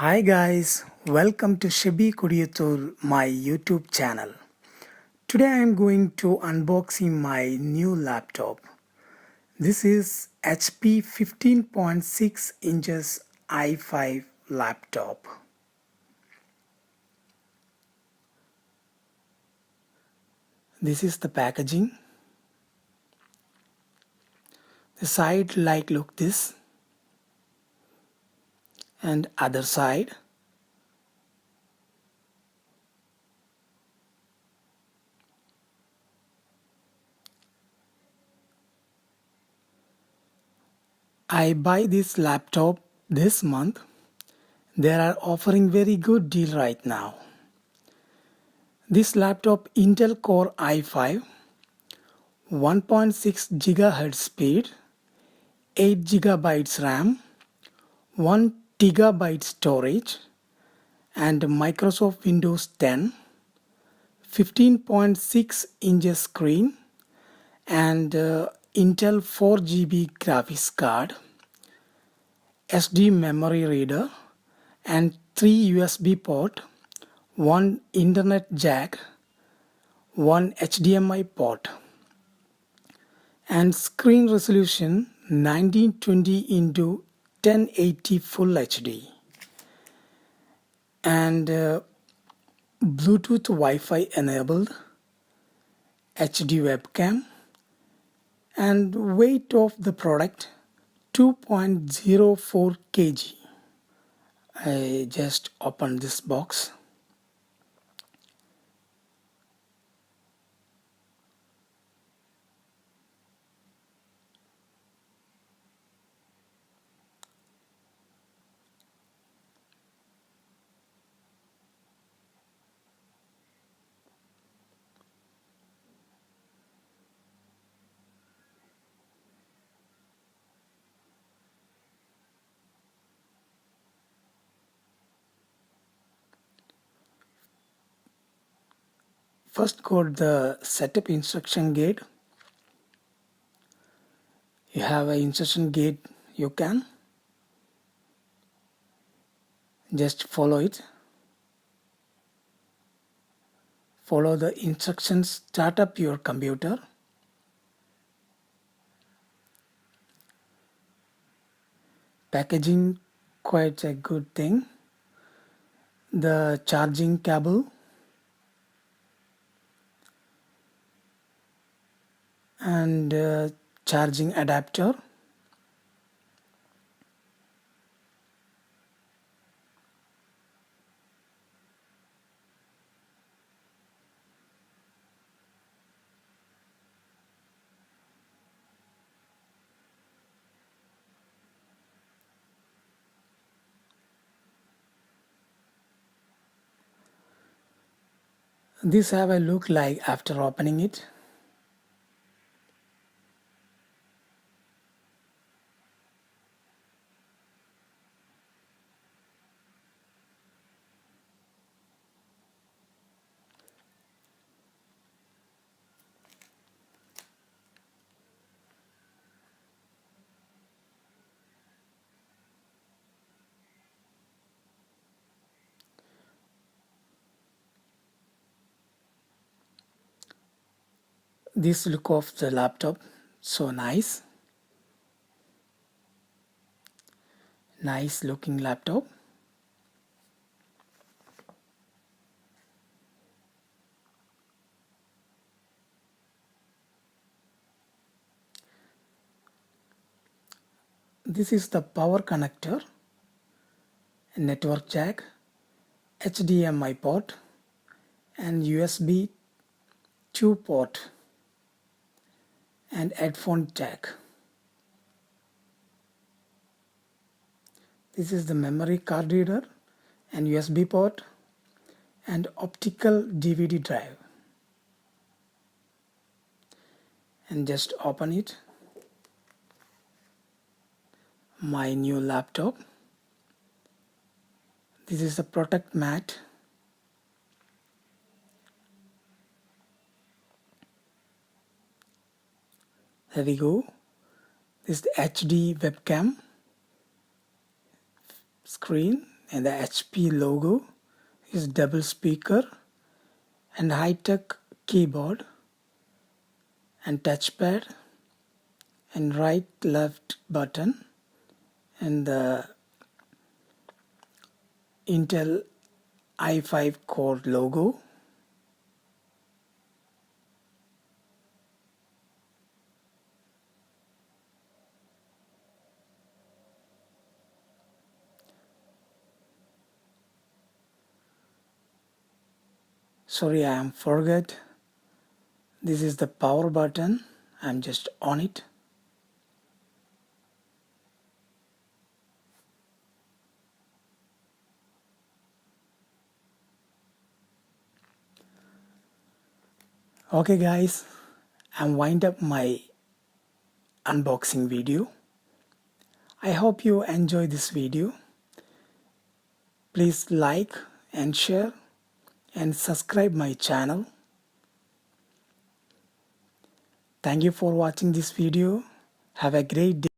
Hi guys, welcome to Shebi Kudiyatur, my YouTube channel. Today I am going to unboxing my new laptop. This is HP 15.6 inches i5 laptop. This is the packaging. The side look this and other side. I buy this laptop this month. They are offering very good deal right now. This laptop Intel Core i5 1.6 GHz speed, 8 GB RAM, 1 TB storage, and Microsoft Windows 10, 15.6 inches screen, and Intel 4 GB graphics card, SD memory reader, and 3 USB port, 1 Internet jack, 1 HDMI port, and screen resolution 1920 into 1080 Full HD, and Bluetooth Wi-Fi enabled, HD webcam, and weight of the product 2.04 kg. I just opened this box. First got the setup instruction guide. You have an instruction guide, you can just follow it. Follow the instructions, start up your computer. Packaging quite a good thing. The charging cable, and charging adapter, this have a look like after opening it. This look of the laptop, so nice looking laptop. This is the power connector, network jack, HDMI port, and USB 2 port, and headphone jack. This is the memory card reader and USB port and optical DVD drive. And just open it. My new laptop. This is the protect mat. There we go. This is the HD webcam screen, and the HP logo is double speaker and high-tech keyboard and touchpad and right left button and the Intel i5 core logo. Sorry, I am forget. This is the power button. I'm just on it. Okay guys, I'm wind up my unboxing video. I hope you enjoy this video. Please like and share and subscribe my channel. Thank you for watching this video. Have a great day.